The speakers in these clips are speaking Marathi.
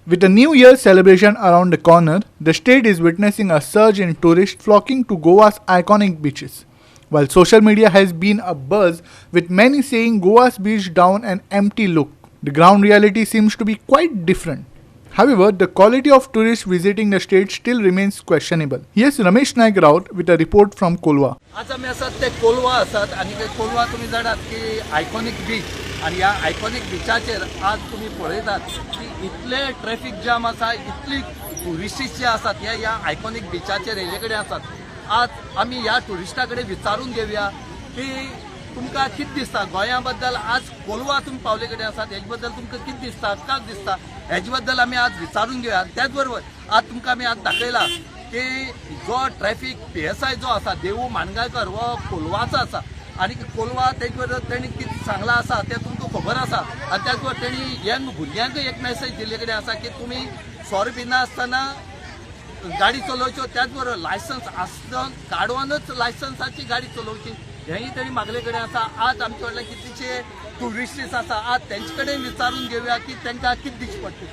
With the New Year celebration around the corner, the state is witnessing a surge in tourists flocking to Goa's iconic beaches. While social media has been abuzz, with many saying Goa's beach down an empty look, the ground reality seems to be quite different. However, the quality of tourists visiting the state still remains questionable. Here's Ramesh Naik Raut with a report from Kolwa. आज आम्ही असत ते कोलवा असत आणि ते कोलवा तुम्ही जाणात की आयकॉनिक बीच आणि या आयकॉनिक बीचाचेर आज तुम्ही पळयतात की इतले ट्रॅफिक जाम आसा, इतली टुरिस्ट्स जे आसात या आयकॉनिक बीचाचेर येयले कडेन आसात. आज आम्ही या टुरिस्टा कडेन विचारून घेवया की तुमकां कितें दिसता गोंया बद्दल. आज कोलवा तुम्ही पावले कडेन आसात, हेजे बद्दल तुमकां कितें दिसता, काय दिसता, हेजे बद्दल आमी आज विचारून घेवया. त्याच बरोबर आज तुमकां आमी आज दाखयला की जो ट्रॅफिक PSI जो आसा देवू माणगांवकर हो कोलवाचो आसा आणि कोलवा तेजे बरोबर तेणी कितें सांगला आसा तें तुमकां खबर आसा. आनी त्याच बरोबर तेणी यंग भुरग्यांकूय एक मेसेज दिल्ले कडेन आसा की तुमी सोरो पिना आसतना गाडी चलोवच्यो, त्याच बरोबर लायसन्स आसता काडूनच लायसन्साची गाडी चलोवची हेंय तेणी मागले कडेन आसा. आज आमचे वांगडा कितलेशे टुरिस्ट्स आसा, आज तेंचे कडेन विचारून घेवया की तांकां कितें दिश्टी पडटा.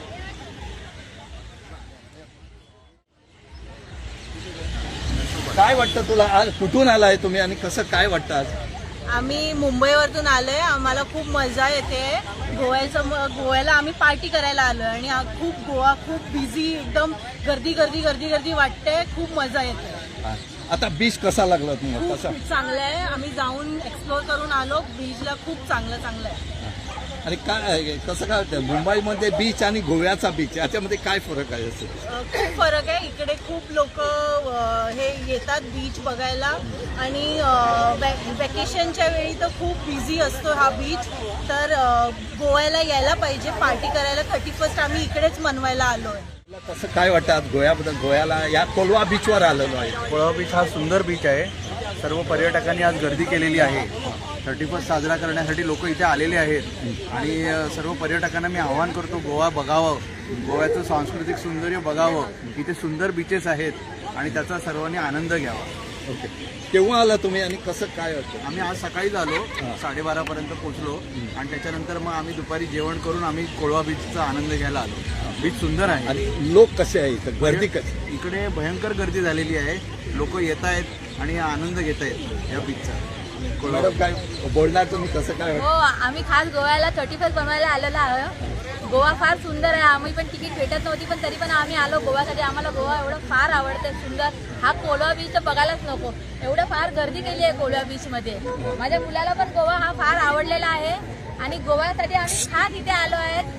काय वाटतं तुला, आज कुठून आलाय तुम्ही आणि कसं काय वाटतं आज? आम्ही मुंबईवरून आलोय, आम्हाला खूप मजा येते. गोव्याला आम्ही पार्टी करायला आलोय आणि गोवा खूप बिझी, एकदम गर्दी वाटते, खूप मजा येते. आता बीच कसा लागला तुम्हाला? खूप चांगलं आहे, आम्ही जाऊन एक्सप्लोर करून आलो. बीचला खूप चांगलं आहे. आणि काय कसं काय वाटतं मुंबईमध्ये बीच आणि गोव्याचा बीच याच्यामध्ये काय फरक आहे? खूप फरक आहे. इकडे खूप लोक हे येतात बीच बघायला आणि वॅकेशनच्या वेळी तर खूप बिझी असतो हा बीच. तर गोव्याला यायला पाहिजे पार्टी करायला. 31st आम्ही इकडेच मनवायला आलोय. कसं काय वाटतं आज गोव्याबद्दल? गोव्याला या कोलवा बीचवर आलेलो आहे. कोलवा बीच हा सुंदर बीच आहे. सर्व पर्यटकांनी आज गर्दी केलेली आहे. 31st साजरा करण्यासाठी लोक इथे आलेले आहेत आणि सर्व पर्यटकांना मी आवाहन करतो गोवा बघावं, गोव्याचं सांस्कृतिक सौंदर्य बघावं. इथे सुंदर बीचेस आहेत आणि त्याचा सर्वांनी आनंद घ्यावा. ओके, केव्हा आला तुम्ही आणि कसं काय वाटतं? आम्ही आज सकाळीच आलो, 12:30पर्यंत पोहोचलो आणि त्याच्यानंतर मग आम्ही दुपारी जेवण करून आम्ही कोलवा बीचचा आनंद घ्यायला आलो. बीच सुंदर आहे आणि लोक कसे आहे इथं, गर्दी कशी? इकडे भयंकर गर्दी झालेली आहे. लोक येत आहेत आणि आनंद घेत आहेत या बीचचा. मॅडम काय बोलणार तुम्ही, कसं काय हो, आम्ही खास गोव्याला 31st बनवायला आलेलो आहोत. गोवा फार सुंदर आहे. आम्ही पण तिकीट भेटत नव्हती पण तरी पण आम्ही आलो गोव्यासाठी. आम्हाला गोवा एवढं फार आवडतं, सुंदर. हा कोलवा बीच तर बघायलाच नको, एवढं फार गर्दी केली आहे कोलवा बीचमध्ये. माझ्या मुलाला पण गोवा हा फार आवडलेला आहे आणि गोव्यासाठी आम्ही खास इथे आलो आहेत.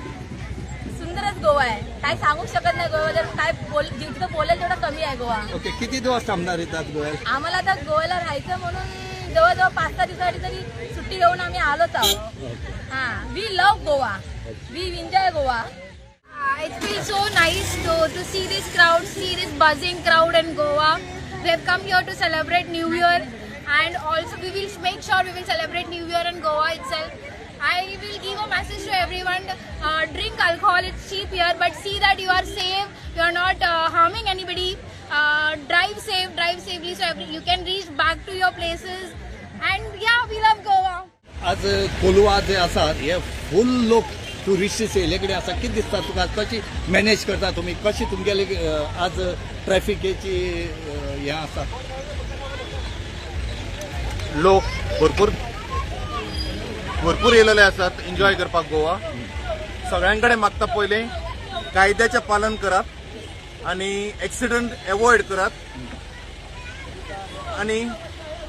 सुंदरच गोवा आहे, काय सांगू शकत नाही. गोव्याबद्दल काय जितकं बोलेल तेवढं कमी आहे गोवा. ओके, किती दिवस थांबणार येतात गोव्याला? आम्हाला आता गोव्याला राहायचं म्हणून जवळजवळ 5-6 दिवसासाठी तरी सुट्टी घेऊन आम्ही आलोच आहोत. We love Goa, we enjoy Goa. It feels so nice to see this crowd, see this buzzing crowd in Goa. We have come here to celebrate New Year and also we will make sure we will celebrate New Year in Goa itself. I will give a message to everyone, drink alcohol, it's cheap here, but see that you are safe, you are not harming anybody. Drive safely so you can reach back to your places and yeah, we love Goa. आज कोलवा जे आसात हे फुल लोक टुरिस्ट येयले आसा. कितें दिसता तुका, कशी मॅनेज करता तुम्ही, कशी तुमगेले आज ट्रॅफिकेची हे आसा? लोक भरपूर येयलेले आसात एन्जॉय करपाक गोवा. सगळ्यांकडे मागता पयले कायद्याचें पालन करात आणि एक्सिडंट एवॉयड करात. आणि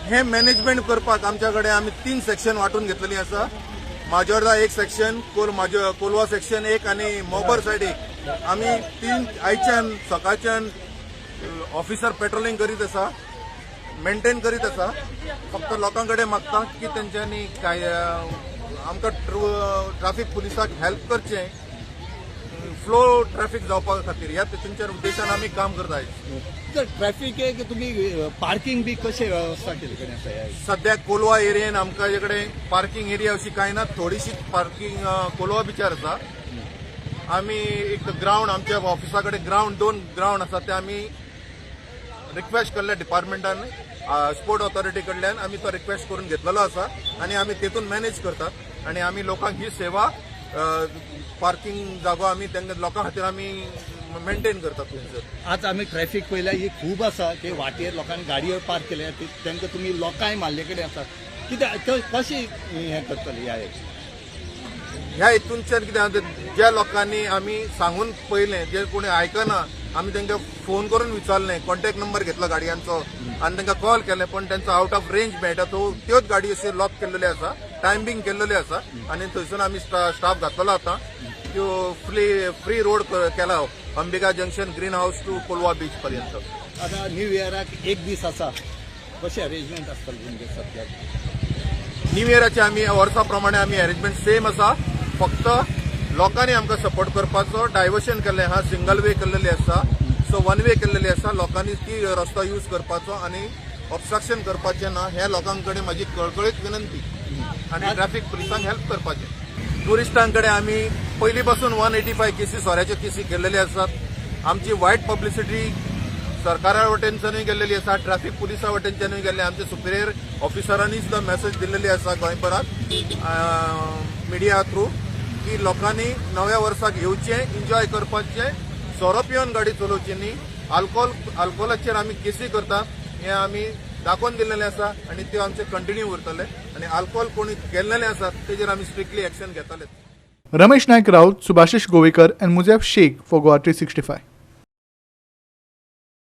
हे मॅनेजमेंट करपाक आमच्याकडे आम्ही 3 सेक्शन वाटून घेतलेली आसा. माजोर्दा एक सेक्शन, कोलवा सेक्शन एक आणि मोबर सायड एक. आम्ही 3 आयच्यान सकाळच्यान ऑफिसर पेट्रोलिंग करीत आसा, मेंटेन करीत आसा. फक्त लोकांकडे मागता की तेंच्यांनी काय आमकां ट्रॅफिक पुलिसाक हेल्प करचें, फ्लो ट्रॅफिक जावपा खातीर. ह्या तेंच्या उद्देशान आमी काम करताय. ट्रॅफिक आहे की तुम्ही पार्किंग बी कशी व्यवस्था केली कडेन आसा? सध्या कोलवा एरियेन आमकां कडेन पार्किंग एरिया अशी कांय ना, थोडीशी पार्किंग कोलवा बिचार आसा. आमी एक ग्राउंड आमच्या ऑफिसा कडेन 2 ग्राउंड आसा ते आमी रिक्वेस्ट केल्ल्या डिपार्टमेंटान, स्पोर्ट ऑथॉरिटी कडल्यान आमी तो रिक्वेस्ट करून घेतलेलो आसा आणि आमी तेतून मॅनेज करतात आणि आमी लोकांक ही सेवा पार्किंग जागो आमी तांकां लोकां खातीर आमी मेंटेन करतात थंयसर. आज आमी ट्रॅफिक पळयल्या ही खूब आसा की वाटेर लोकांनी गाडयो पार्क केल्या तांकां तुमी लोकांय मारले कडेन आसात कित्याक कशी हें करतले ह्या ह्या हितूनच्यान कितें जाता, ज्या लोकांनी आमी सांगून पयलें जे कोणी आयकना आमी तांकां फोन करून विचारलें, कॉन्टॅक्ट नंबर घेतलो गाडयांचो आनी तांकां कॉल केलें, पण तांचो आउट ऑफ रेंज मेळटा त्योच गाडी अशे लॉक केल्लेले आसा, टायमिंग केल्लेले आसा आनी थंयसून आमी स्टाफ घातलेलो आतां. त्यो फ्री रोड केला Ambika junction green house to Colva beach पर्यंत. आता न्यू इयराक एक दीस आसा, कशें अरेंजमेंट आसतलें तुमचे सद्याक? न्यू इयराचे आमी वर्सा प्रमाणे आमी अरेंजमेंट सेम आसा, फक्त लोकांनी आमकां सपोर्ट करपाचो. डायवर्शन केल्लें आहा, सिंगल वे केल्लेली आसा, सो वन वे केल्लेली आसा. लोकांनी ती रस्तो यूज करपाचो आनी ऑब्स्ट्रक्शन करपाचें ना. हे लोकां कडेन म्हाजी कळकळीत विनंती आनी ट्रॅफिक पुलिसांक हेल्प करपाचें. टुरिस्टां कडेन आमी पयलीं पासून 185 केसी सोऱ्याच्यो केसी केल्लेले आसात. आमची वायट पब्लिसिटी सरकारा वटेनच्यानूय गेल्लेली आसा, ट्रॅफिक पुलिसा वटेनच्यानूय गेल्ले. आमचे सुपिरियर ऑफिसरांनी सुद्दां मेसेज दिल्लेली आसा गोंयभरात मिडिया थ्रू की लोकांनी नव्या वर्साक येवचें, एन्जॉय करपाचें, सोरो पिवन गाडी चलोवची न्ही. आल्कोलाचेर आमी केसी करतात हें आमी दाखोवन दिल्लेलें आसा आनी त्यो आमचे कंटिन्यू उरतले आनी आल्कोहोल कोणी केल्लेले आसात तेजेर आमी स्ट्रिक्टली एक्शन घेतले. Ramesh Naik Raut, Subhashish Govekar and Muzaf Sheikh for Goa 365.